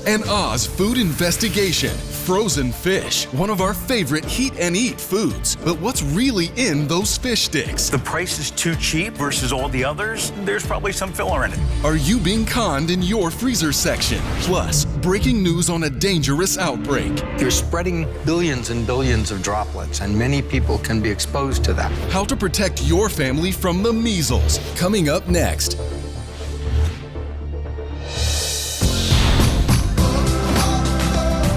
An Oz food investigation. Frozen fish, one of our favorite heat and eat foods. But what's really in those fish sticks? The price is too cheap versus all the others. There's probably some filler in it. Are you being conned in your freezer section? Plus, breaking news on a dangerous outbreak. You're spreading billions and billions of droplets, and many people can be exposed to that. How to protect your family from the measles. Coming up next.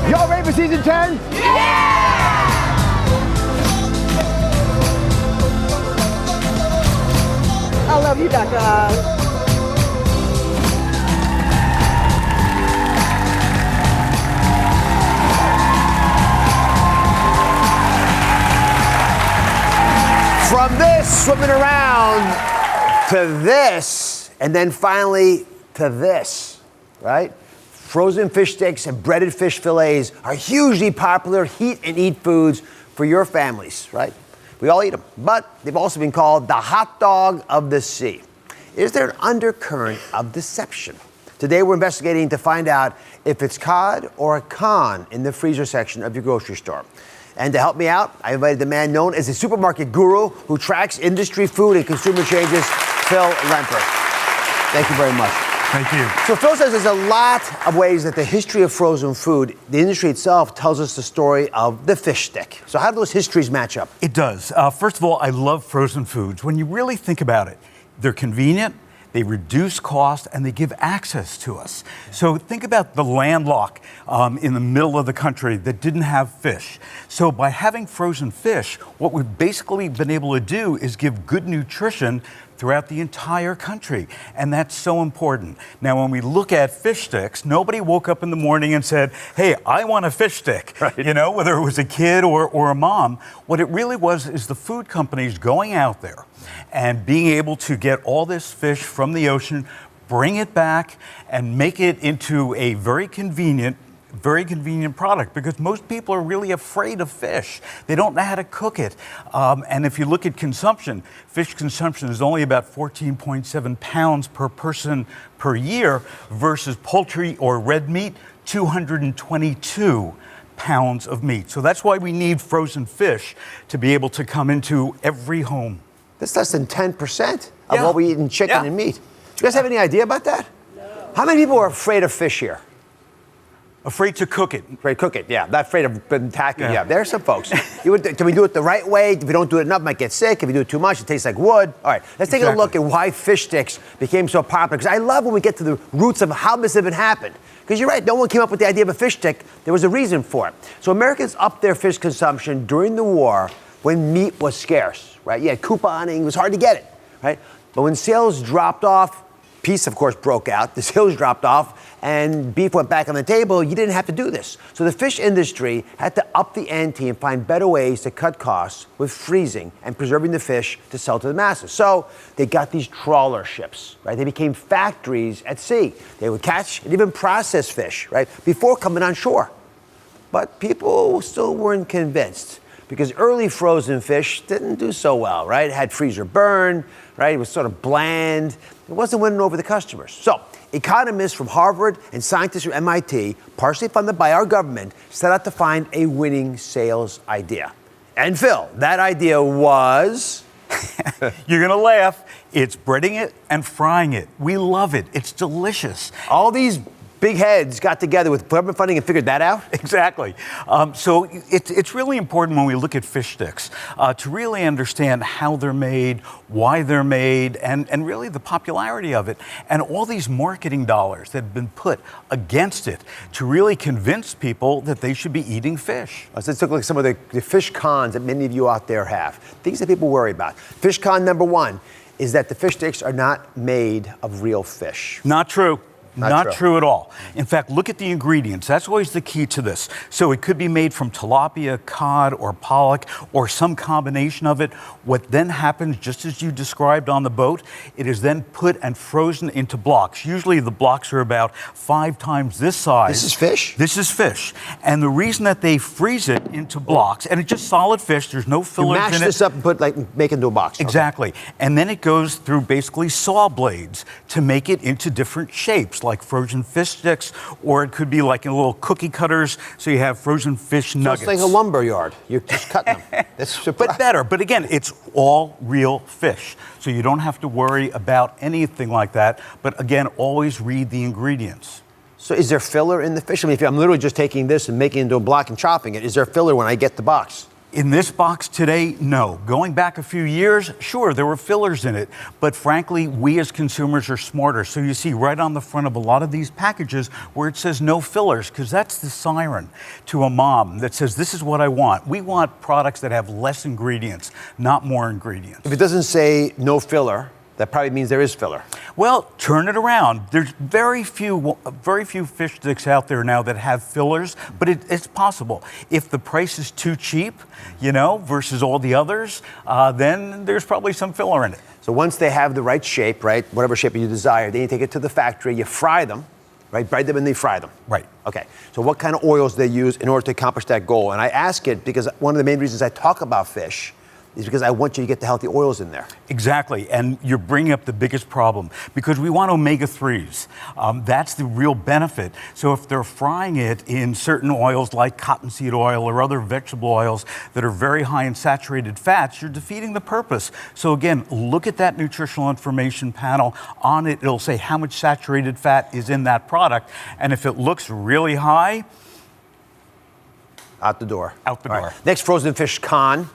Y'all ready for season 10? Yeah! I love you, Becca. From this, swimming around, to this, and then finally to this, right? Frozen fish sticks and breaded fish fillets are hugely popular heat and eat foods for your families, right? We all eat them, but they've also been called the hot dog of the sea. Is there an undercurrent of deception? Today we're investigating to find out if it's cod or a con in the freezer section of your grocery store. And to help me out, I invited the man known as a supermarket guru who tracks industry food and consumer changes, Phil Lempert. Thank you very much. Thank you. So Phil says there's a lot of ways that the history of frozen food, the industry itself tells us the story of the fish stick. So how do those histories match up? It does. First of all, I love frozen foods. When you really think about it, they're convenient, they reduce cost, and they give access to us. So think about the landlocked in the middle of the country that didn't have fish. So by having frozen fish, what we've basically been able to do is give good nutrition throughout the entire country. And that's so important. Now, when we look at fish sticks, nobody woke up in the morning and said, hey, I want a fish stick, right. You know, whether it was a kid or a mom. What it really was is the food companies going out there and being able to get all this fish from the ocean, bring it back, and make it into a very convenient product, because most people are really afraid of fish. They don't know how to cook it. And if you look at consumption, fish consumption is only about 14.7 pounds per person per year versus poultry or red meat, 222 pounds of meat. So that's why we need frozen fish to be able to come into every home. That's less than 10% of what we eat in chicken and meat. Do you guys have any idea about that? No. How many people are afraid of fish here? Afraid to cook it. Afraid to cook it, yeah. Not afraid of attacking, yeah. There are some folks. Can we do it the right way? If we don't do it enough, it might get sick. If we do it too much, it tastes like wood. All right, let's take a look at why fish sticks became so popular. Because I love when we get to the roots of how this even happened. Because you're right, no one came up with the idea of a fish stick. There was a reason for it. So Americans upped their fish consumption during the war when meat was scarce, right? You had couponing, it was hard to get it, right? But when sales dropped off, peace, of course, broke out. The sales dropped off, and beef went back on the table. You didn't have to do this. So the fish industry had to up the ante and find better ways to cut costs with freezing and preserving the fish to sell to the masses. So they got these trawler ships, right? They became factories at sea. They would catch and even process fish, right, before coming on shore. But people still weren't convinced, because early frozen fish didn't do so well, right? It had freezer burn, right? It was sort of bland. It wasn't winning over the customers. So economists from Harvard and scientists from MIT, partially funded by our government, set out to find a winning sales idea. And Phil, that idea was... You're gonna laugh. It's breading it and frying it. We love it. It's delicious. All these big heads got together with government funding and figured that out? Exactly. So it's really important when we look at fish sticks to really understand how they're made, why they're made, and really the popularity of it, and all these marketing dollars that have been put against it to really convince people that they should be eating fish. So let's look at some of the fish cons that many of you out there have, things that people worry about. Fish con number one is that the fish sticks are not made of real fish. Not true. Not true at all. In fact, look at the ingredients. That's always the key to this. So it could be made from tilapia, cod, or pollock, or some combination of it. What then happens, just as you described on the boat, it is then put and frozen into blocks. Usually the blocks are about 5 times this size. This is fish? This is fish. And the reason that they freeze it into blocks, and it's just solid fish, there's no fillers in it. You mash this up and make it into a box. Exactly. Okay. And then it goes through basically saw blades to make it into different shapes, like frozen fish sticks, or it could be like in little cookie cutters, so you have frozen fish nuggets. It's like a lumber yard. You're just cutting them. But better. But again, it's all real fish, so you don't have to worry about anything like that. But again, always read the ingredients. So is there filler in the fish? I mean, if I'm literally just taking this and making it into a block and chopping it, is there filler when I get the box? In this box today, no. Going back a few years, sure, there were fillers in it. But frankly, we as consumers are smarter. So you see right on the front of a lot of these packages where it says no fillers, because that's the siren to a mom that says, this is what I want. We want products that have less ingredients, not more ingredients. If it doesn't say no filler, that probably means there is filler. Well, turn it around. There's very few fish sticks out there now that have fillers, but it's possible. If the price is too cheap, versus all the others, then there's probably some filler in it. So once they have the right shape, right, whatever shape you desire, then you take it to the factory, you fry them, right, bread them and they fry them. Right. Okay, so what kind of oils do they use in order to accomplish that goal? And I ask it because one of the main reasons I talk about fish is because I want you to get the healthy oils in there. Exactly, and you're bringing up the biggest problem because we want omega-3s. That's the real benefit. So if they're frying it in certain oils like cottonseed oil or other vegetable oils that are very high in saturated fats, you're defeating the purpose. So again, look at that nutritional information panel. On it, it'll say how much saturated fat is in that product, and if it looks really high, out the door. Out the door. Right. Next frozen fish con.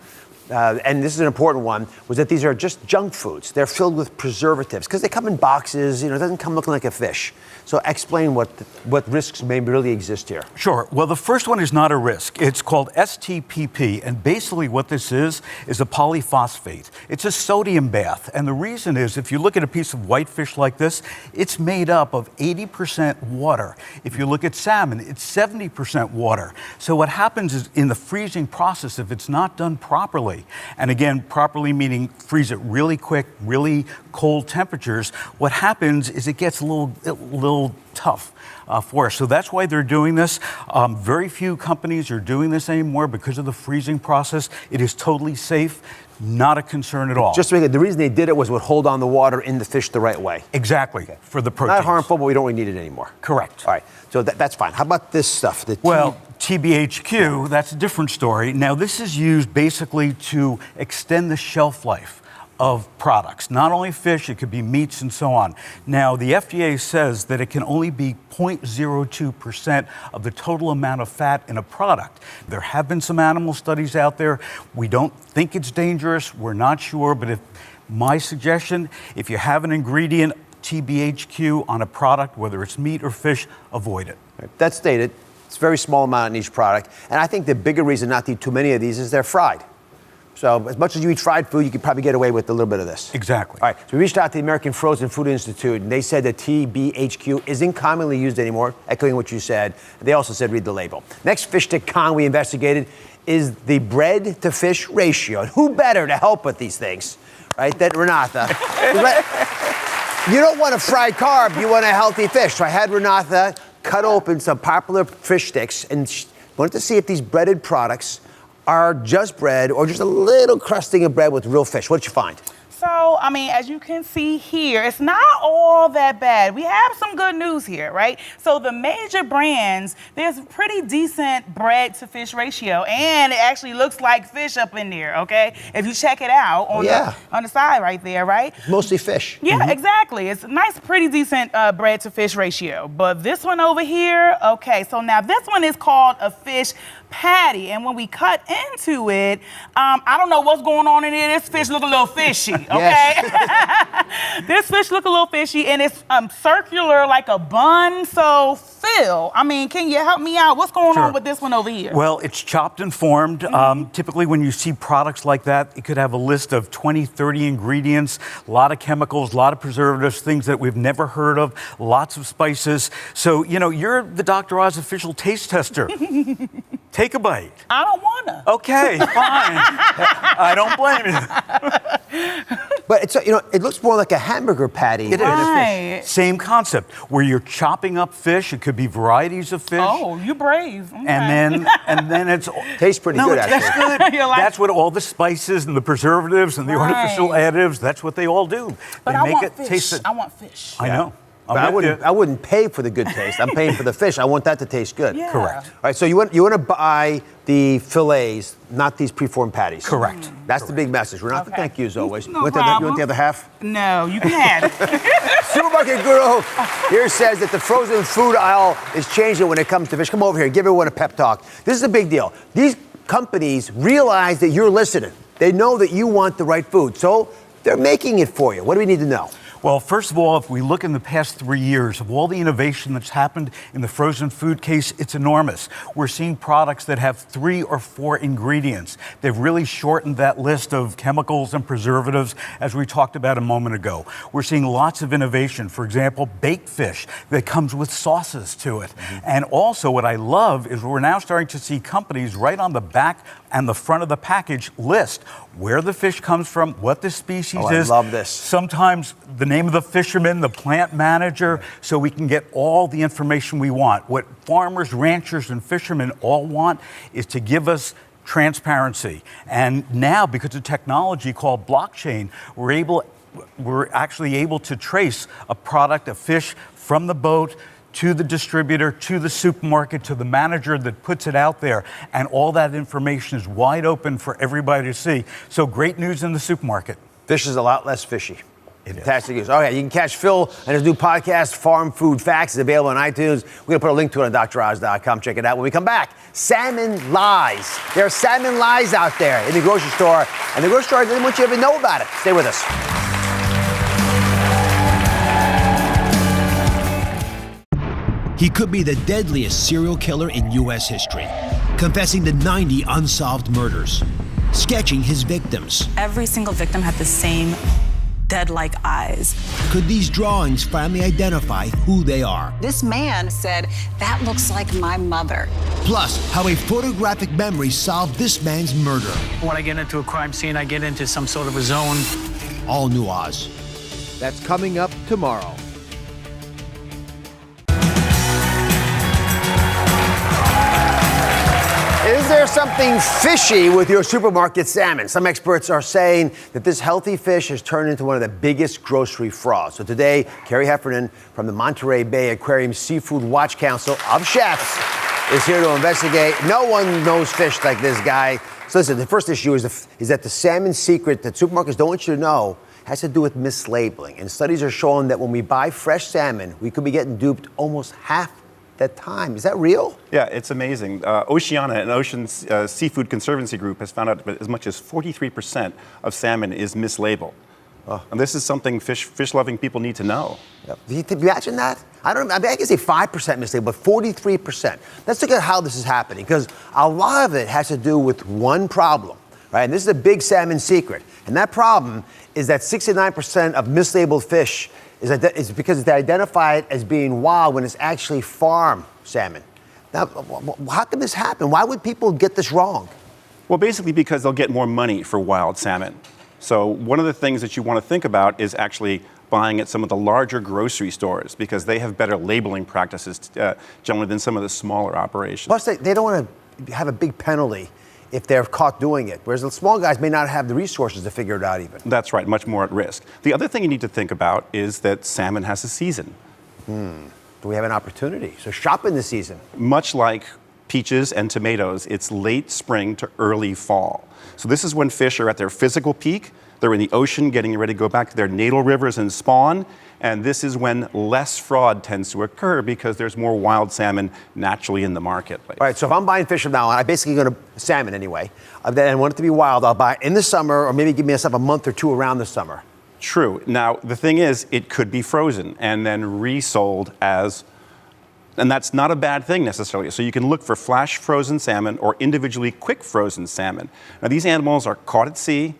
And this is an important one, was that these are just junk foods. They're filled with preservatives because they come in boxes, it doesn't come looking like a fish. So explain what risks may really exist here. Sure. Well, the first one is not a risk. It's called STPP, and basically what this is a polyphosphate. It's a sodium bath, and the reason is if you look at a piece of white fish like this, it's made up of 80% water. If you look at salmon, it's 70% water. So what happens is in the freezing process, if it's not done properly, and again, properly meaning freeze it really quick, really cold temperatures, what happens is it gets a little tough for us. So that's why they're doing this. Very few companies are doing this anymore because of the freezing process. It is totally safe, not a concern at all. Just to make it, the reason they did it was would hold on the water in the fish the right way. Exactly, for the proteins. Not harmful, but we don't really need it anymore. Correct. All right, so that's fine. How about this stuff? TBHQ, that's a different story. Now, this is used basically to extend the shelf life of products. Not only fish, it could be meats and so on. Now, the FDA says that it can only be 0.02% of the total amount of fat in a product. There have been some animal studies out there. We don't think it's dangerous. We're not sure, but my suggestion, if you have an ingredient, TBHQ on a product, whether it's meat or fish, avoid it. That's stated. It's a very small amount in each product. And I think the bigger reason not to eat too many of these is they're fried. So as much as you eat fried food, you could probably get away with a little bit of this. Exactly. All right, so we reached out to the American Frozen Food Institute, and they said that TBHQ isn't commonly used anymore, echoing what you said. They also said read the label. Next fish stick con we investigated is the bread to fish ratio. And who better to help with these things, right, than Renata? You don't want a fried carb, you want a healthy fish. So I had Renata cut open some popular fish sticks and wanted to see if these breaded products are just bread or just a little crusting of bread with real fish. What did you find? So, as you can see here, it's not all that bad. We have some good news here, right? So the major brands, there's a pretty decent bread to fish ratio, and it actually looks like fish up in there, okay? If you check it out on the side right there, right? Mostly fish. Yeah, exactly. It's a nice, pretty decent bread to fish ratio. But this one over here, okay, so now this one is called a fish patty, and when we cut into it, I don't know what's going on in here. This fish look a little fishy, okay? Yes. This fish look a little fishy, and it's circular like a bun. So, Phil, can you help me out? What's going on with this one over here? Well, it's chopped and formed. Typically, when you see products like that, it could have a list of 20, 30 ingredients, a lot of chemicals, a lot of preservatives, things that we've never heard of, lots of spices. So, you're the Dr. Oz official taste tester. Take a bite. I don't wanna. Okay, fine. I don't blame you. But it's it looks more like a hamburger patty It than a Right. fish. Same concept, where you're chopping up fish. It could be varieties of fish. Oh, you brave. Okay. And then it's Tastes pretty good, that's actually. good. You like- That's what all the spices and the preservatives and the Right. artificial additives. That's what they all do. But they I make want it fish. taste. I want fish. I know. But I wouldn't pay for the good taste. I'm paying for the fish. I want that to taste good. Yeah. Correct. All right, so you want to buy the fillets, not these preformed patties. Correct. That's the big message. We're not the thank yous always. No you want problem. the other half? No, you can have it. Supermarket Guru here says that the frozen food aisle is changing when it comes to fish. Come over here, give everyone a pep talk. This is a big deal. These companies realize that you're listening. They know that you want the right food, so they're making it for you. What do we need to know? Well, first of all, if we look in the past 3 years of all the innovation that's happened in the frozen food case, it's enormous. We're seeing products that have 3 or 4 ingredients. They've really shortened that list of chemicals and preservatives, as we talked about a moment ago. We're seeing lots of innovation. For example, baked fish that comes with sauces to it. And also what I love is we're now starting to see companies right on the back and the front of the package list where the fish comes from, what the species is. I love this. Sometimes the name of the fisherman, the plant manager, so we can get all the information we want. What farmers, ranchers, and fishermen all want is to give us transparency. And now, because of technology called blockchain, we're actually able to trace a product, a fish, from the boat to the distributor, to the supermarket, to the manager that puts it out there. And all that information is wide open for everybody to see. So great news in the supermarket. Fish is a lot less fishy. Fantastic news. Okay, you can catch Phil and his new podcast, Farm Food Facts, is available on iTunes. We're going to put a link to it on DrOz.com. Check it out. When we come back, salmon lies. There are salmon lies out there in the grocery store, and the grocery store doesn't want you to even know about it. Stay with us. He could be the deadliest serial killer in U.S. history, confessing to 90 unsolved murders, sketching his victims. Every single victim had the same dead-like eyes. Could these drawings finally identify who they are? This man said, "That looks like my mother." Plus, how a photographic memory solved this man's murder. When I get into a crime scene, I get into some sort of a zone. All new Oz. That's coming up tomorrow. Is there something fishy with your supermarket salmon? Some experts are saying that this healthy fish has turned into one of the biggest grocery frauds. So today, Kerry Heffernan from the Monterey Bay Aquarium Seafood Watch Council of Chefs is here to investigate. No one knows fish like this guy. So listen, the first issue is that the salmon secret that supermarkets don't want you to know has to do with mislabeling. And studies are showing that when we buy fresh salmon, we could be getting duped almost half that time. Is that real? Yeah, it's amazing. Oceana, an ocean seafood conservancy group, has found out that as much as 43% of salmon is mislabeled. And this is something fish-loving people need to know. Yep. Do you imagine that? I can say 5% mislabeled, but 43%. Let's look at how this is happening, because a lot of it has to do with one problem, right? And this is a big salmon secret. And that problem is that 69% of mislabeled fish is because they identify it as being wild when it's actually farm salmon. Now, how can this happen? Why would people get this wrong? Well, basically because they'll get more money for wild salmon. So one of the things that you want to think about is actually buying at some of the larger grocery stores, because they have better labeling practices generally than some of the smaller operations. Plus, they don't want to have a big penalty if they're caught doing it, whereas the small guys may not have the resources to figure it out even. That's right, much more at risk. The other thing you need to think about is that salmon has a season. Do we have an opportunity? So shop in the season. Much like peaches and tomatoes, it's late spring to early fall. So this is when fish are at their physical peak. They're in the ocean getting ready to go back to their natal rivers and spawn. And this is when less fraud tends to occur because there's more wild salmon naturally in the marketplace. All right, so if I'm buying fish from now on, I basically go to salmon anyway, and I want it to be wild, I'll buy it in the summer, or maybe give myself a month or two around the summer. True. Now, the thing is, it could be frozen and then resold as, and that's not a bad thing necessarily. So you can look for flash frozen salmon or individually quick frozen salmon. Now, these animals are caught at sea,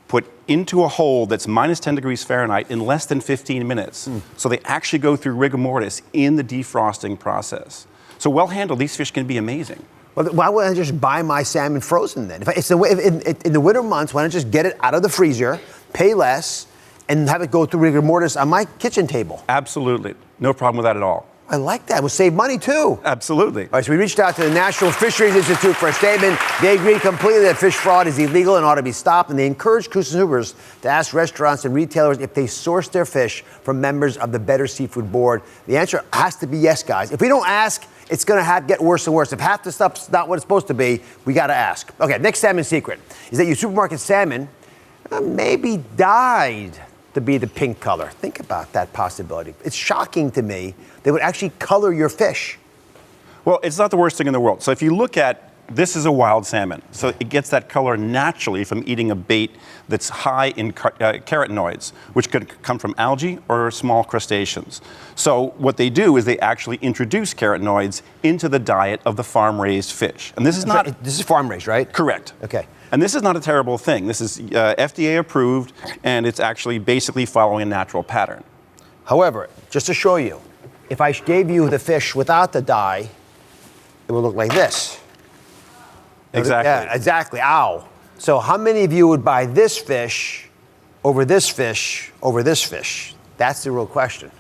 put into a hole that's minus 10 degrees Fahrenheit in less than 15 minutes. So they actually go through rigor mortis in the defrosting process. So well handled, these fish can be amazing. Well, why wouldn't I just buy my salmon frozen then? In the winter months, why don't I just get it out of the freezer, pay less, and have it go through rigor mortis on my kitchen table? Absolutely. No problem with that at all. I like that. We'll save money, too. Absolutely. All right, so we reached out to the National Fisheries Institute for a statement. They agreed completely that fish fraud is illegal and ought to be stopped, and they encourage consumers to ask restaurants and retailers if they source their fish from members of the Better Seafood Board. The answer has to be yes, guys. If we don't ask, it's going to get worse and worse. If half the stuff's not what it's supposed to be, we got to ask. Okay, next salmon secret is that your supermarket salmon maybe dyed to be the pink color. Think about that possibility. It's shocking to me they would actually color your fish. Well, it's not the worst thing in the world. So if you look at, this is a wild salmon. So it gets that color naturally from eating a bait that's high in carotenoids, which could come from algae or small crustaceans. So what they do is they actually introduce carotenoids into the diet of the farm-raised fish. And this is not... This is farm-raised, right? Correct. Okay. And this is not a terrible thing. This is FDA approved, and it's actually basically following a natural pattern. However, just to show you, if I gave you the fish without the dye, it would look like this. Exactly. Yeah, exactly. Ow. So how many of you would buy this fish over this fish over this fish? That's the real question.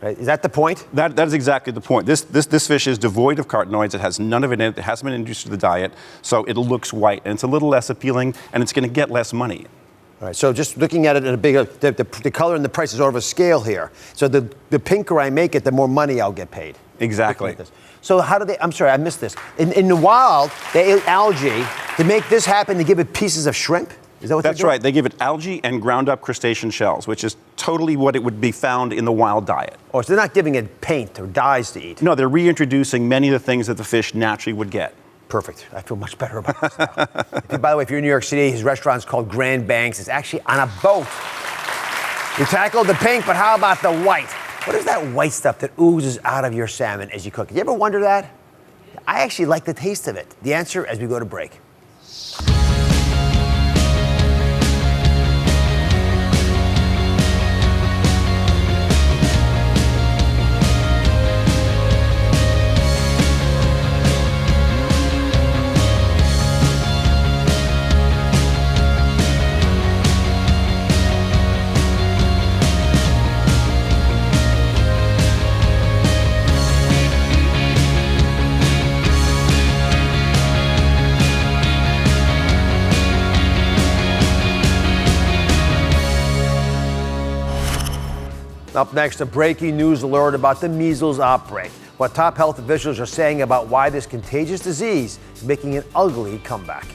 Right? Is that the point? That is exactly the point. This fish is devoid of carotenoids. It has none of it in it. It hasn't been introduced to the diet, so it looks white, and it's a little less appealing, and it's going to get less money. All right, so just looking at it in a bigger, the color and the price is sort of a scale here. So the pinker I make it, the more money I'll get paid. Exactly. So how do they, I'm sorry, I missed this. In the wild, they ate algae. To make this happen, they give it pieces of shrimp? Is that what That's right. They give it algae and ground up crustacean shells, which is totally what it would be found in the wild diet. Oh, so they're not giving it paint or dyes to eat? No, they're reintroducing many of the things that the fish naturally would get. Perfect. I feel much better about this now. By the way, if you're in New York City, his restaurant's called Grand Banks. It's actually on a boat. We tackled the pink, but how about the white? What is that white stuff that oozes out of your salmon as you cook it? You ever wonder that? I actually like the taste of it. The answer as we go to break. Up next, a breaking news alert about the measles outbreak. What top health officials are saying about why this contagious disease is making an ugly comeback.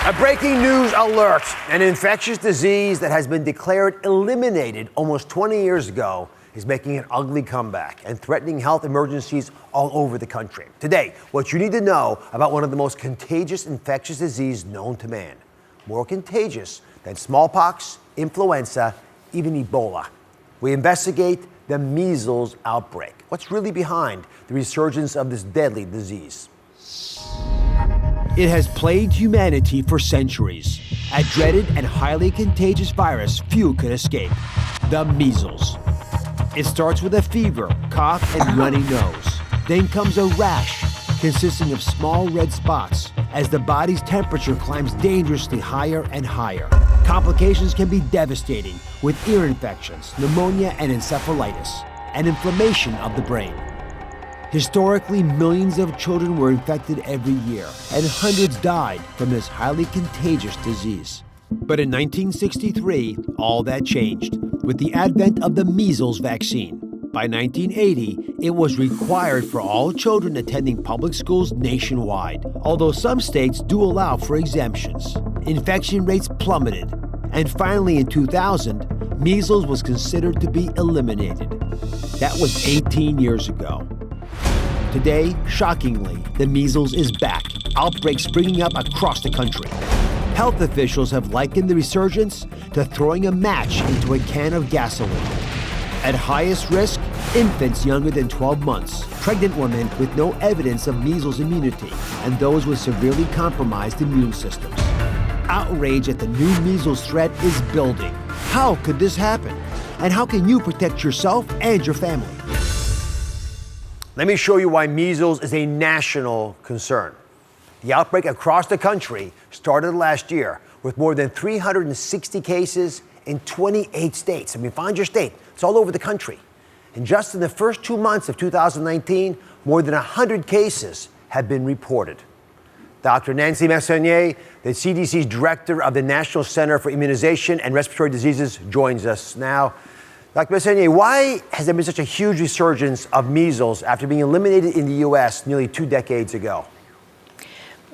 A breaking news alert. An infectious disease that has been declared eliminated almost 20 years ago is making an ugly comeback and threatening health emergencies all over the country. Today, what you need to know about one of the most contagious infectious diseases known to man. More contagious than smallpox, influenza, even Ebola. We investigate the measles outbreak. What's really behind the resurgence of this deadly disease? It has plagued humanity for centuries. A dreaded and highly contagious virus few could escape. The measles. It starts with a fever, cough, and runny nose. Then comes a rash consisting of small red spots as the body's temperature climbs dangerously higher and higher. Complications can be devastating with ear infections, pneumonia, and encephalitis, and inflammation of the brain. Historically, millions of children were infected every year, and hundreds died from this highly contagious disease. But in 1963, all that changed with the advent of the measles vaccine. By 1980, it was required for all children attending public schools nationwide, although some states do allow for exemptions. Infection rates plummeted, and finally in 2000, measles was considered to be eliminated. That was 18 years ago. Today, shockingly, the measles is back, outbreaks springing up across the country. Health officials have likened the resurgence to throwing a match into a can of gasoline. At highest risk, infants younger than 12 months, pregnant women with no evidence of measles immunity, and those with severely compromised immune systems. Outrage at the new measles threat is building. How could this happen? And how can you protect yourself and your family? Let me show you why measles is a national concern. The outbreak across the country started last year with more than 360 cases in 28 states. I mean, find your state. It's all over the country. And just in the first 2 months of 2019, more than 100 cases have been reported. Dr. Nancy Messonnier, the CDC's director of the National Center for Immunization and Respiratory Diseases, joins us now. Dr. Messonnier, why has there been such a huge resurgence of measles after being eliminated in the U.S. nearly 2 decades ago?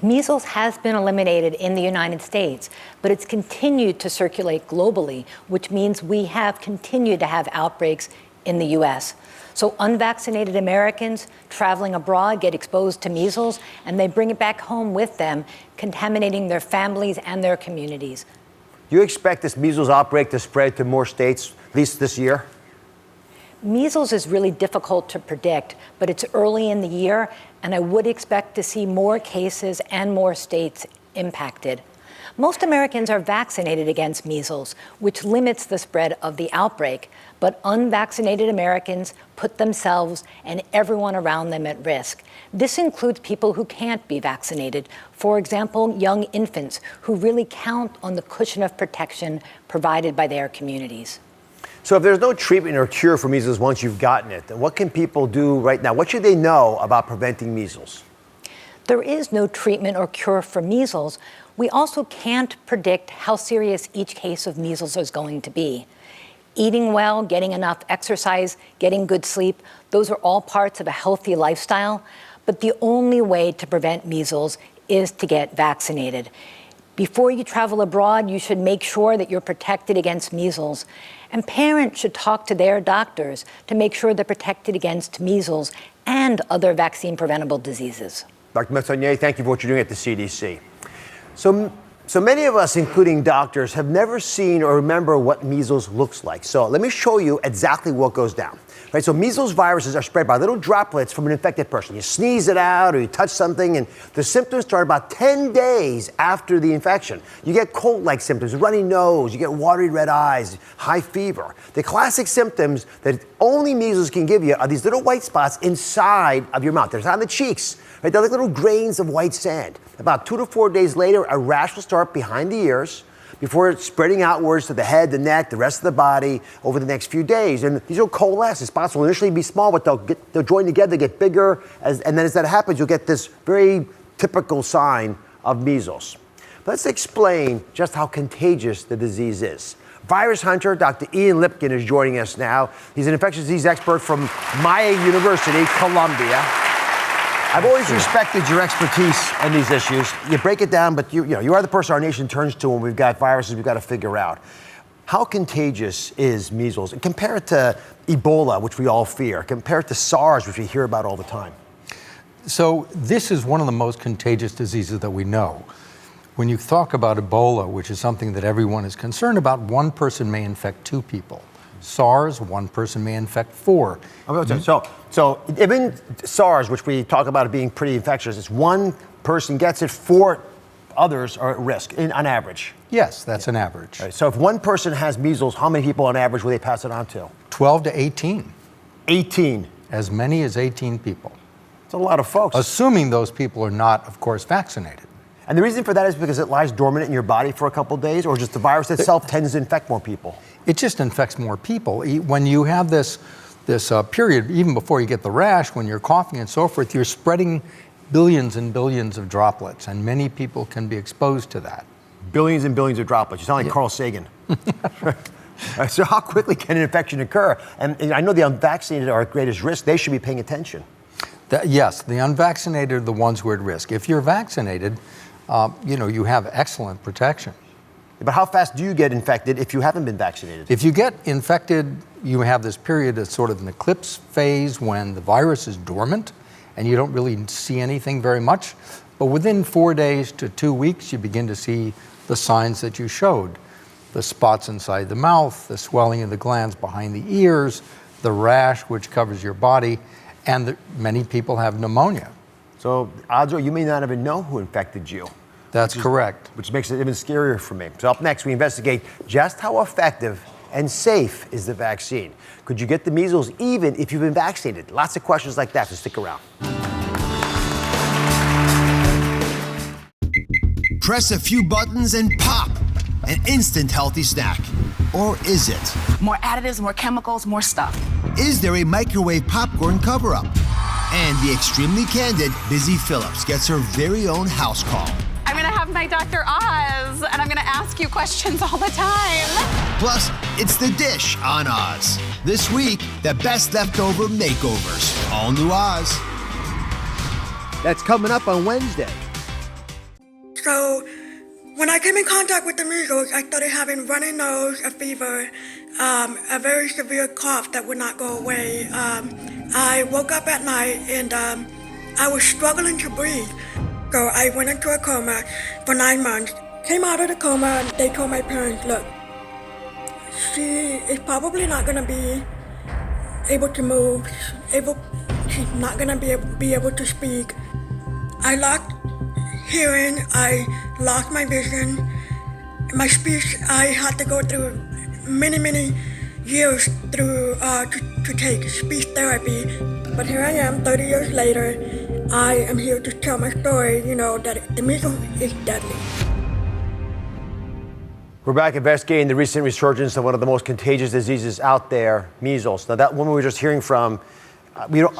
Measles has been eliminated in the United States, but it's continued to circulate globally, which means we have continued to have outbreaks in the U.S. So unvaccinated Americans traveling abroad get exposed to measles, and they bring it back home with them, contaminating their families and their communities. Do you expect this measles outbreak to spread to more states, at least this year? Measles is really difficult to predict, but it's early in the year, and I would expect to see more cases and more states impacted. Most Americans are vaccinated against measles, which limits the spread of the outbreak, but unvaccinated Americans put themselves and everyone around them at risk. This includes people who can't be vaccinated. For example, young infants who really count on the cushion of protection provided by their communities. So if there's no treatment or cure for measles once you've gotten it, then what can people do right now? What should they know about preventing measles? There is no treatment or cure for measles. We also can't predict how serious each case of measles is going to be. Eating well, getting enough exercise, getting good sleep, those are all parts of a healthy lifestyle. But the only way to prevent measles is to get vaccinated. Before you travel abroad, you should make sure that you're protected against measles. And parents should talk to their doctors to make sure they're protected against measles and other vaccine-preventable diseases. Dr. Messonnier, thank you for what you're doing at the CDC. So many of us, including doctors, have never seen or remember what measles looks like. So let me show you exactly what goes down. Right, so measles viruses are spread by little droplets from an infected person. You sneeze it out or you touch something, and the symptoms start about 10 days after the infection. You get cold-like symptoms, runny nose, you get watery red eyes, high fever. The classic symptoms that only measles can give you are these little white spots inside of your mouth. They're on the cheeks. Right? They're like little grains of white sand. About 2 to 4 days later, a rash will start behind the ears before it's spreading outwards to the head, the neck, the rest of the body over the next few days. And these will coalesce. The spots will initially be small, but they'll join together, get bigger. And then as that happens, you'll get this very typical sign of measles. Let's explain just how contagious the disease is. Virus hunter Dr. Ian Lipkin is joining us now. He's an infectious disease expert from Maya University, Columbia. I've always respected your expertise in these issues. You break it down, but you are the person our nation turns to when we've got viruses we've got to figure out. How contagious is measles? And compare it to Ebola, which we all fear. Compare it to SARS, which we hear about all the time. So this is one of the most contagious diseases that we know. When you talk about Ebola, which is something that everyone is concerned about, one person may infect 2 people. SARS, one person may infect 4. So even SARS, which we talk about it being pretty infectious, it's one person gets it, 4 others are at risk on average. Yes, that's an average. Right, so if one person has measles, how many people on average will they pass it on to? 12 to 18. 18. As many as 18 people. It's a lot of folks. Assuming those people are not, of course, vaccinated. And the reason for that is because it lies dormant in your body for a couple days, or just the virus itself tends to infect more people? It just infects more people. When you have this period, even before you get the rash, when you're coughing and so forth, you're spreading billions and billions of droplets, and many people can be exposed to that. Billions and billions of droplets. You sound like Carl Sagan. So how quickly can an infection occur? And I know the unvaccinated are at greatest risk. They should be paying attention. Yes, the unvaccinated are the ones who are at risk. If you're vaccinated, you have excellent protection. But how fast do you get infected if you haven't been vaccinated? If you get infected, you have this period that's sort of an eclipse phase when the virus is dormant and you don't really see anything very much. But within 4 days to 2 weeks, you begin to see the signs that you showed. The spots inside the mouth, the swelling of the glands behind the ears, the rash which covers your body, and many people have pneumonia. So odds are you may not even know who infected you. That's correct. Which makes it even scarier for me. So up next, we investigate just how effective and safe is the vaccine. Could you get the measles even if you've been vaccinated? Lots of questions like that, so stick around. Press a few buttons and pop! An instant healthy snack. Or is it? More additives, more chemicals, more stuff. Is there a microwave popcorn cover-up? And the extremely candid Busy Phillips gets her very own house call. I'm gonna have my Dr. Oz, and I'm gonna ask you questions all the time. Plus, it's the dish on Oz. This week, the best leftover makeovers. All new Oz. That's coming up on Wednesday. So, when I came in contact with the measles, I started having runny nose, a fever, a very severe cough that would not go away. I woke up at night and I was struggling to breathe. So I went into a coma for 9 months. Came out of the coma and they told my parents, look, she is probably not going to be able to move. She's not going to be able to speak. I lost hearing, I lost my vision, my speech. I had to go through many years through to take speech therapy. But here I am, 30 years later. I am here to tell my story, that the measles is deadly. We're back investigating the recent resurgence of one of the most contagious diseases out there, measles. Now, that woman we were just hearing from, we don't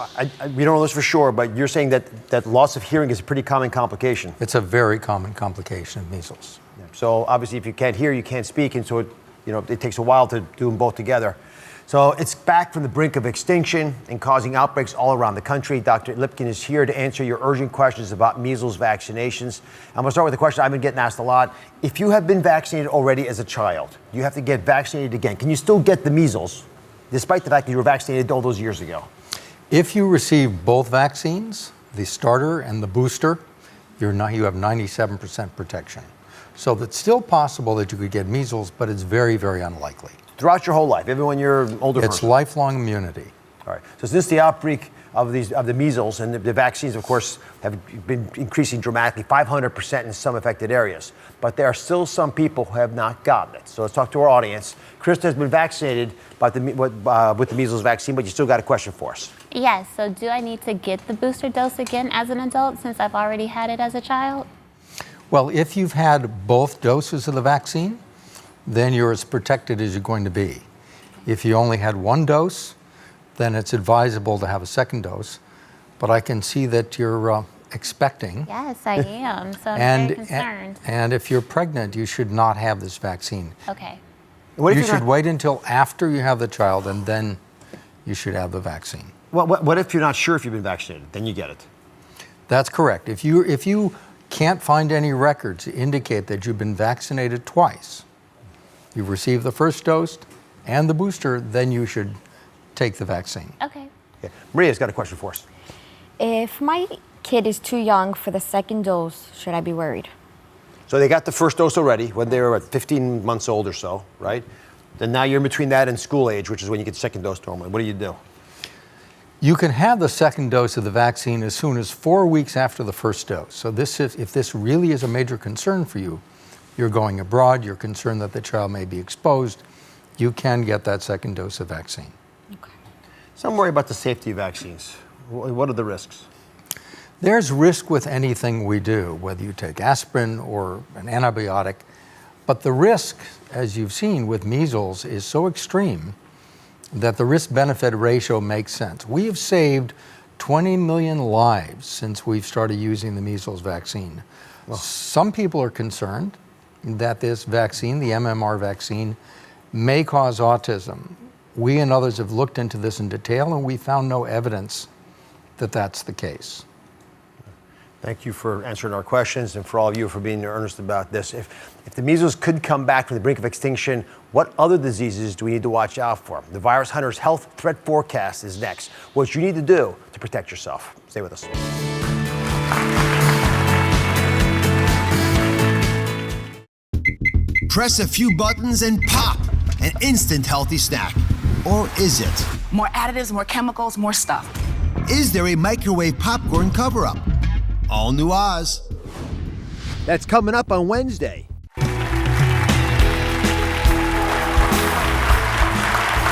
know this for sure, but you're saying that loss of hearing is a pretty common complication. It's a very common complication of measles. Yeah. So obviously, if you can't hear, you can't speak, and so it takes a while to do them both together. So it's back from the brink of extinction and causing outbreaks all around the country. Dr. Lipkin is here to answer your urgent questions about measles vaccinations. I'm going to start with a question I've been getting asked a lot. If you have been vaccinated already as a child, you have to get vaccinated again. Can you still get the measles, despite the fact that you were vaccinated all those years ago? If you receive both vaccines, the starter and the booster, you have 97% protection. So it's still possible that you could get measles, but it's very, very unlikely. Throughout your whole life, even when you're an older person? It's lifelong immunity. All right. So since the outbreak of the measles and the vaccines, of course, have been increasing dramatically, 500% in some affected areas. But there are still some people who have not gotten it. So let's talk to our audience. Krista has been vaccinated with the measles vaccine, but you still got a question for us. Yes. So do I need to get the booster dose again as an adult since I've already had it as a child? Well, if you've had both doses of the vaccine, then you're as protected as you're going to be. If you only had one dose, then it's advisable to have a second dose. But I can see that you're expecting. Yes, I am. So I'm very concerned. And if you're pregnant, you should not have this vaccine. Okay. You should wait until after you have the child, and then you should have the vaccine. What if you're not sure if you've been vaccinated? Then you get it. That's correct. If you can't find any records to indicate that you've been vaccinated twice, you've received the first dose and the booster, then you should take the vaccine. Okay. Maria's got a question for us. If my kid is too young for the second dose, should I be worried? So they got the first dose already when they were 15 months old or so, right? Then now you're in between that and school age, which is when you get the second dose normally. What do? You can have the second dose of the vaccine as soon as 4 weeks after the first dose. So if this really is a major concern for you, you're going abroad, you're concerned that the child may be exposed, you can get that second dose of vaccine. Okay. Some worry about the safety of vaccines. What are the risks? There's risk with anything we do, whether you take aspirin or an antibiotic. But the risk, as you've seen with measles, is so extreme that the risk-benefit ratio makes sense. We have saved 20 million lives since we've started using the measles vaccine. Well, some people are concerned that this vaccine, the MMR vaccine, may cause autism. We and others have looked into this in detail, and we found no evidence that that's the case. Thank you for answering our questions and for all of you for being earnest about this. If the measles could come back from the brink of extinction, what other diseases do we need to watch out for? The Virus Hunter's Health Threat Forecast is next. What you need to do to protect yourself. Stay with us. Press a few buttons and pop! An instant healthy snack. Or is it? More additives, more chemicals, more stuff. Is there a microwave popcorn cover-up? All new Oz. That's coming up on Wednesday.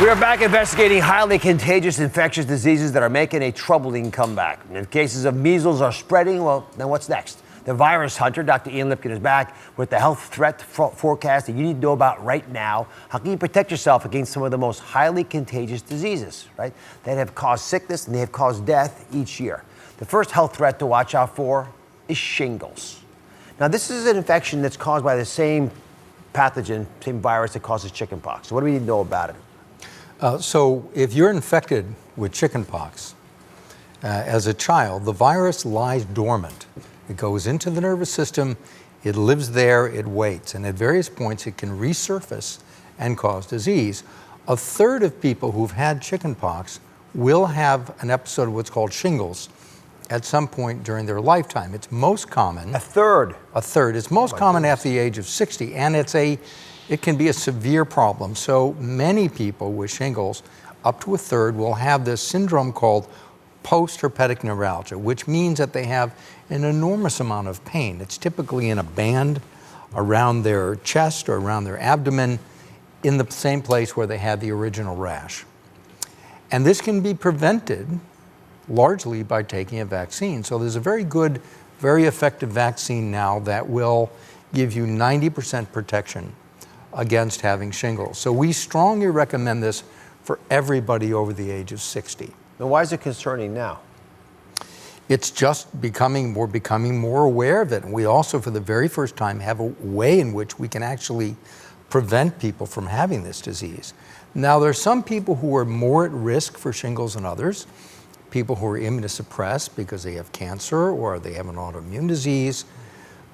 We are back investigating highly contagious infectious diseases that are making a troubling comeback. And if cases of measles are spreading, well, then what's next? the virus hunter. Dr. Ian Lipkin is back with the health threat forecast that you need to know about right now. How can you protect yourself against some of the most highly contagious diseases, right, that have caused sickness and they have caused death each year? The first health threat to watch out for is shingles. Now, this is an infection that's caused by the same pathogen, same virus that causes chickenpox. So what do we need to know about it? So if you're infected with chickenpox as a child, the virus lies dormant. It goes into the nervous system, it lives there, it waits, and at various points it can resurface and cause disease. A third of people who've had chickenpox will have an episode of what's called shingles at some point during their lifetime. It's most common. A third? A third. It's most common after the age of 60, and it can be a severe problem. So many people with shingles, up to a third, will have this syndrome called post-herpetic neuralgia, which means that they have an enormous amount of pain. It's typically in a band around their chest or around their abdomen, in the same place where they had the original rash. And this can be prevented largely by taking a vaccine. So there's a very good, very effective vaccine now that will give you 90% protection against having shingles. So we strongly recommend this for everybody over the age of 60. Now, why is it concerning now? It's just we're becoming more aware of it. And we also, for the very first time, have a way in which we can actually prevent people from having this disease. Now, there's some people who are more at risk for shingles than others. People who are immunosuppressed because they have cancer or they have an autoimmune disease.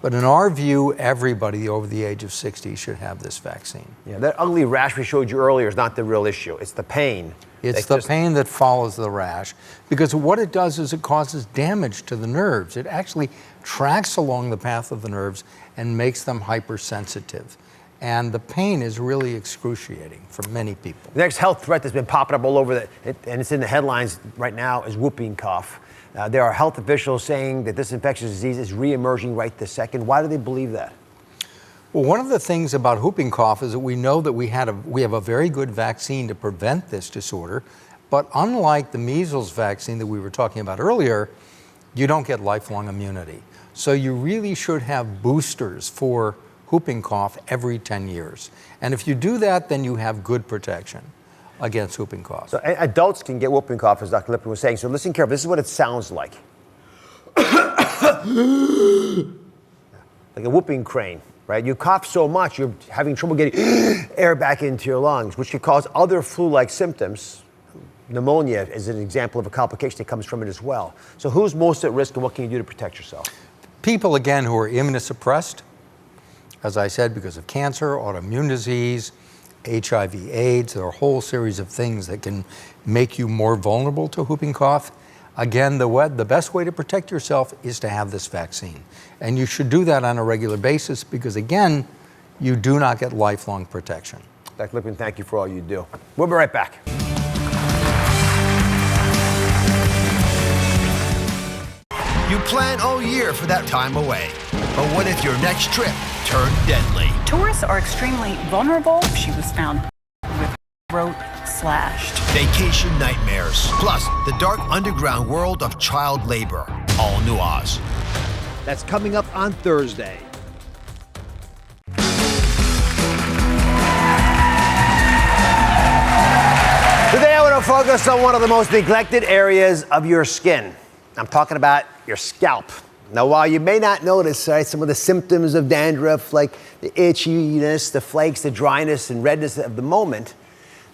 But in our view, everybody over the age of 60 should have this vaccine. Yeah, that ugly rash we showed you earlier is not the real issue. It's the pain. It's the pain that follows the rash. Because what it does is it causes damage to the nerves. It actually tracks along the path of the nerves and makes them hypersensitive. And the pain is really excruciating for many people. The next health threat that's been popping up all over, and it's in the headlines right now, is whooping cough. There are health officials saying that this infectious disease is re-emerging right this second. Why do they believe that? Well, one of the things about whooping cough is that we know that we have a very good vaccine to prevent this disorder. But unlike the measles vaccine that we were talking about earlier, you don't get lifelong immunity. So you really should have boosters for whooping cough every 10 years. And if you do that, then you have good protection against whooping cough. So adults can get whooping cough, as Dr. Lipkin was saying. So listen carefully. This is what it sounds like. Like a whooping crane, right? You cough so much, you're having trouble getting air back into your lungs, which could cause other flu-like symptoms. Pneumonia is an example of a complication that comes from it as well. So who's most at risk and what can you do to protect yourself? People, again, who are immunosuppressed, as I said, because of cancer, autoimmune disease, HIV, AIDS, there are a whole series of things that can make you more vulnerable to whooping cough. Again, the best way to protect yourself is to have this vaccine. And you should do that on a regular basis because, again, you do not get lifelong protection. Dr. Lipkin, thank you for all you do. We'll be right back. You plan all year for that time away. But what if your next trip turned deadly? Tourists are extremely vulnerable. She was found with throat slashed. Vacation nightmares. Plus, the dark underground world of child labor. All New Oz. That's coming up on Thursday. Today I want to focus on one of the most neglected areas of your skin. I'm talking about your scalp. Now, while you may not notice some of the symptoms of dandruff, like the itchiness, the flakes, the dryness, and redness of the moment,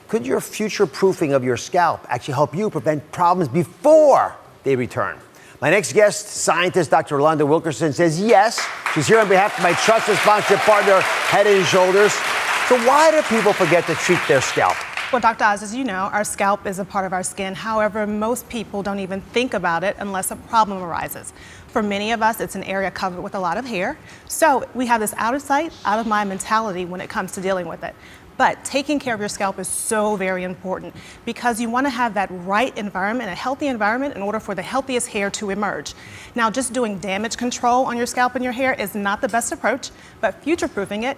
could your future proofing of your scalp actually help you prevent problems before they return? My next guest, scientist Dr. Rolanda Wilkerson, says yes. She's here on behalf of my trusted sponsorship partner, Head & Shoulders. So why do people forget to treat their scalp? Well, Dr. Oz, as you know, our scalp is a part of our skin. However, most people don't even think about it unless a problem arises. For many of us, it's an area covered with a lot of hair. So we have this out of sight, out of mind mentality when it comes to dealing with it. But taking care of your scalp is so very important because you want to have that right environment, a healthy environment, in order for the healthiest hair to emerge. Now, just doing damage control on your scalp and your hair is not the best approach, but future-proofing it,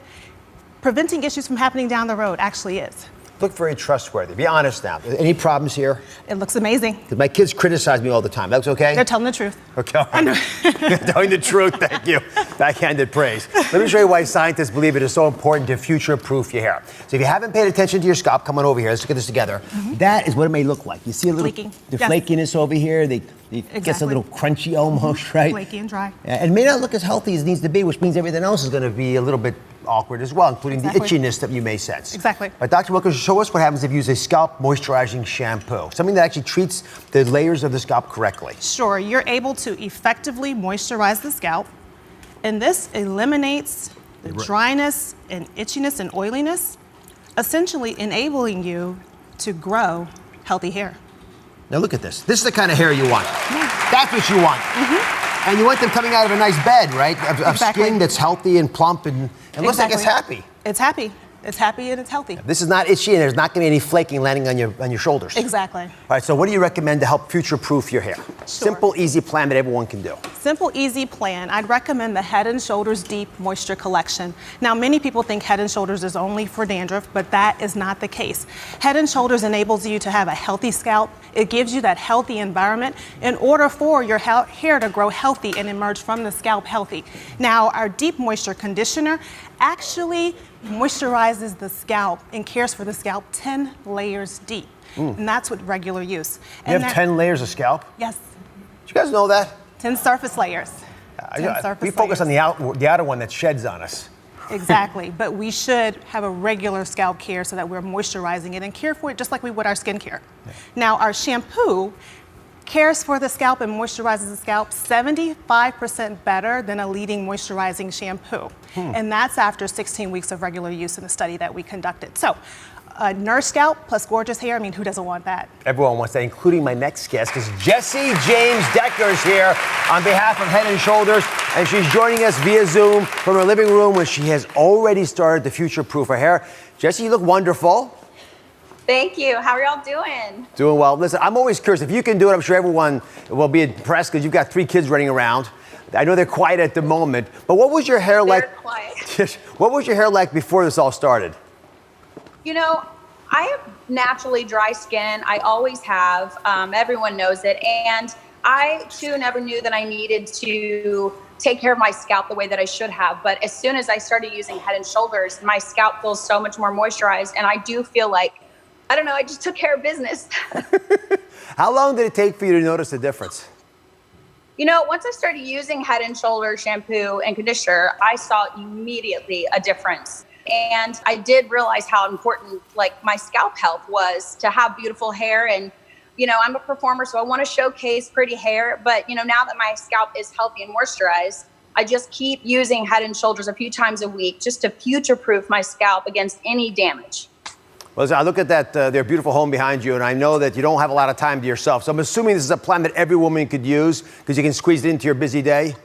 preventing issues from happening down the road actually is. Look very trustworthy. Be honest now. Any problems here? It looks amazing. Because my kids criticize me all the time. That's okay? They're telling the truth. Okay, all right. Telling the truth, thank you. Backhanded praise. Let me show you why scientists believe it is so important to future-proof your hair. So if you haven't paid attention to your scalp, come on over here. Let's look at this together. That is what it may look like. You see a little the flakiness over here? It gets a little crunchy almost, right? Flaky and dry. And it may not look as healthy as it needs to be, which means everything else is going to be a little bit awkward as well, including the itchiness that you may sense. Exactly. But Dr. Wilkerson, show us what happens if you use a scalp moisturizing shampoo, something that actually treats the layers of the scalp correctly. Sure, you're able to effectively moisturize the scalp, and this eliminates the dryness and itchiness and oiliness, essentially enabling you to grow healthy hair. Now look at this. This is the kind of hair you want. That's what you want. And you want them coming out of a nice bed, right? Of skin that's healthy and plump and looks like it's happy. It's happy. It's happy and it's healthy. This is not itchy and there's not going to be any flaking landing on your shoulders. Exactly. All right, so what do you recommend to help future-proof your hair? Sure. Simple, easy plan that everyone can do. Simple, easy plan. I'd recommend the Head & Shoulders Deep Moisture Collection. Now, many people think Head & Shoulders is only for dandruff, but that is not the case. Head & Shoulders enables you to have a healthy scalp. It gives you that healthy environment in order for your hair to grow healthy and emerge from the scalp healthy. Now, our Deep Moisture Conditioner actually moisturizes the scalp and cares for the scalp 10 layers deep. And that's with regular use. You have 10 layers of scalp? Yes. Did you guys know that? 10 surface layers. We focus on the outer one that sheds on us. Exactly, but we should have a regular scalp care so that we're moisturizing it and care for it just like we would our skincare. Now, our shampoo cares for the scalp and moisturizes the scalp 75% better than a leading moisturizing shampoo. And that's after 16 weeks of regular use in the study that we conducted. So, a nurse scalp plus gorgeous hair, I mean, who doesn't want that? Everyone wants that, including my next guest, because Jessie James Decker's here on behalf of Head & Shoulders, and she's joining us via Zoom from her living room where she has already started to future-proof her hair. Jessie, you look wonderful. Thank you. How are y'all doing? Doing well. Listen, I'm always curious. If you can do it, I'm sure everyone will be impressed because you've got 3 kids running around. I know they're quiet at the moment, but what was your hair like? They're quiet. What was your hair like before this all started? You know, I have naturally dry skin. I always have. Everyone knows it. And I, too, never knew that I needed to take care of my scalp the way that I should have. But as soon as I started using Head & Shoulders, my scalp feels so much more moisturized. And I do feel like, I don't know, I just took care of business. How long did it take for you to notice the difference? You know, once I started using Head & Shoulders shampoo and conditioner, I saw immediately a difference. And I did realize how important, like, my scalp health was to have beautiful hair. And, you know, I'm a performer, so I want to showcase pretty hair. But, you know, now that my scalp is healthy and moisturized, I just keep using Head & Shoulders a few times a week just to future-proof my scalp against any damage. Well, I look at that, their beautiful home behind you, and I know that you don't have a lot of time to yourself. So I'm assuming this is a plan that every woman could use because you can squeeze it into your busy day.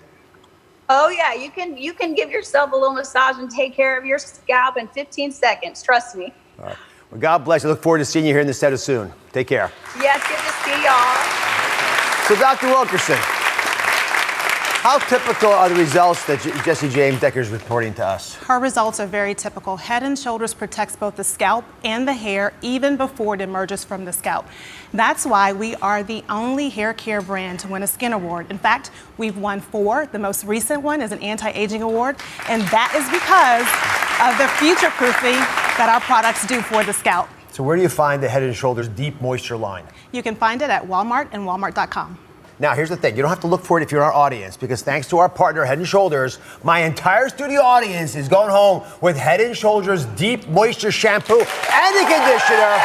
Oh yeah, you can give yourself a little massage and take care of your scalp in 15 seconds. Trust me. All right. Well, God bless you. Look forward to seeing you here in the studio soon. Take care. Yes, good to see y'all. So, Dr. Wilkerson, how typical are the results that Jessie James Decker is reporting to us? Her results are very typical. Head & Shoulders protects both the scalp and the hair even before it emerges from the scalp. That's why we are the only hair care brand to win a skin award. In fact, we've won 4. The most recent one is an anti-aging award, and that is because of the future proofing that our products do for the scalp. So where do you find the Head & Shoulders Deep Moisture line? You can find it at Walmart and walmart.com. Now, here's the thing. You don't have to look for it if you're in our audience, because thanks to our partner, Head & Shoulders, my entire studio audience is going home with Head & Shoulders Deep Moisture Shampoo and the conditioner.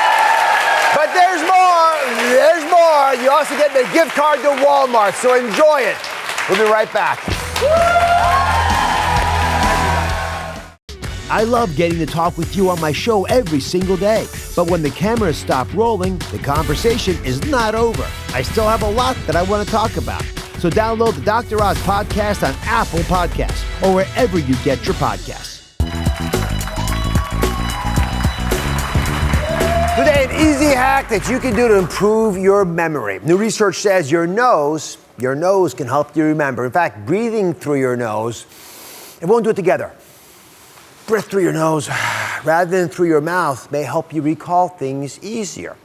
But there's more. There's more. You also get the gift card to Walmart, so enjoy it. We'll be right back. I love getting to talk with you on my show every single day. But when the cameras stop rolling, the conversation is not over. I still have a lot that I want to talk about. So download the Dr. Oz podcast on Apple Podcasts or wherever you get your podcasts. Today, an easy hack that you can do to improve your memory. New research says your nose can help you remember. In fact, breathing through your nose, and we'll do it together. breath through your nose rather than through your mouth may help you recall things easier.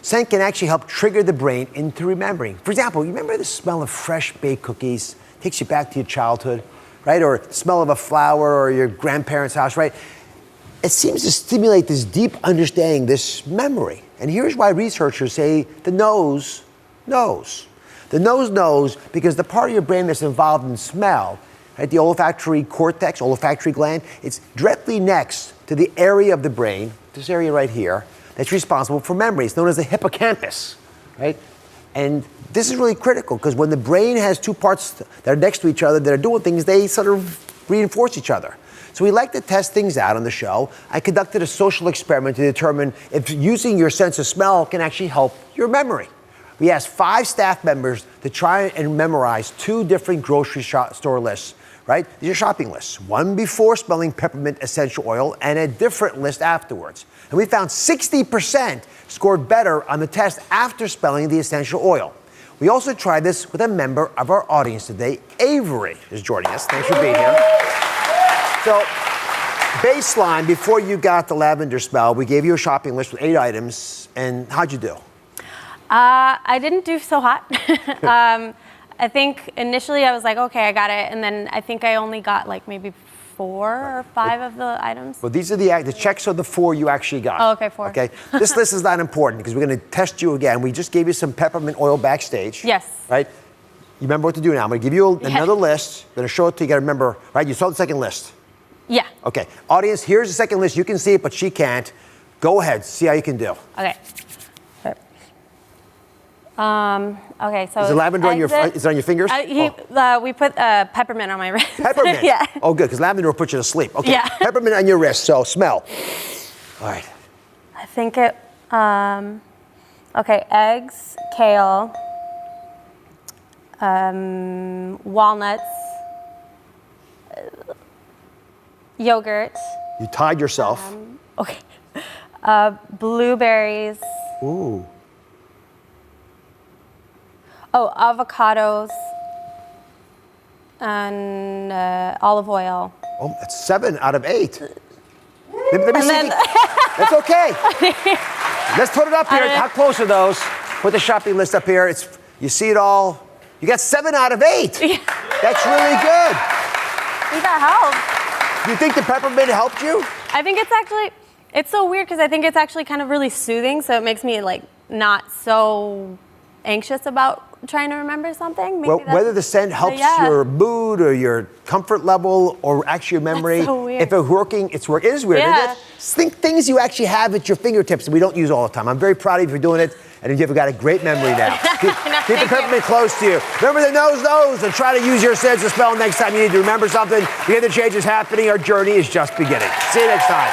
Scent can actually help trigger the brain into remembering. For example, you remember the smell of fresh baked cookies? Takes you back to your childhood, right? Or the smell of a flower or your grandparents' house, right? It seems to stimulate this deep understanding, this memory. And here's why researchers say the nose knows. The nose knows because the part of your brain that's involved in smell, right, the olfactory cortex, olfactory gland, it's directly next to the area of the brain, this area right here, that's responsible for memory. It's known as the hippocampus, right? And this is really critical because when the brain has two parts that are next to each other that are doing things, they sort of reinforce each other. So we like to test things out on the show. I conducted a social experiment to determine if using your sense of smell can actually help your memory. We asked 5 staff members to try and memorize 2 different grocery store lists, right? These are shopping lists. One before smelling peppermint essential oil and a different list afterwards. And we found 60% scored better on the test after smelling the essential oil. We also tried this with a member of our audience today. Avery is joining us. Thanks for being here. So, baseline, before you got the lavender smell, we gave you a shopping list with 8 items. And how'd you do? I didn't do so hot. I think initially I was like, okay, I got it. And then I think I only got like maybe 4 or 5 of the items. Well, these are the checks are the 4 you actually got. Oh, okay, 4. Okay. This list is not important because we're going to test you again. We just gave you some peppermint oil backstage. Yes. Right? You remember what to do now. I'm going to give you another list. I'm going to show it to you. You got to remember, right? You saw the second list. Yeah. Okay. Audience, here's the second list. You can see it, but she can't. Go ahead. See how you can do. Okay. Okay, so is the lavender on your? Is it on your fingers? We put peppermint on my wrist. Peppermint. Yeah. Oh, good, because lavender will put you to sleep. Okay. Yeah. Peppermint on your wrist. So smell. All right. I think it. Okay, eggs, kale, walnuts, yogurt. You tied yourself. Okay. Blueberries. Ooh. Oh, avocados and olive oil. Oh, that's 7 out of 8. Let me see. That's okay. Let's put it up here. How close are those? Put the shopping list up here. You see it all. You got 7 out of 8. That's really good. I think that helped. Do you think the peppermint helped you? I think it's so weird because I think it's actually kind of really soothing. So it makes me like not so anxious about trying to remember something. Maybe well, whether the scent helps your mood or your comfort level or actually your memory. That's so weird. If it's working, it is weird, isn't it? Think things you actually have at your fingertips that we don't use all the time. I'm very proud of you for doing it, and you've got a great memory now. Keep the peppermint close to you. Remember the nose, and try to use your sense of smell next time you need to remember something. The other change is happening. Our journey is just beginning. See you next time.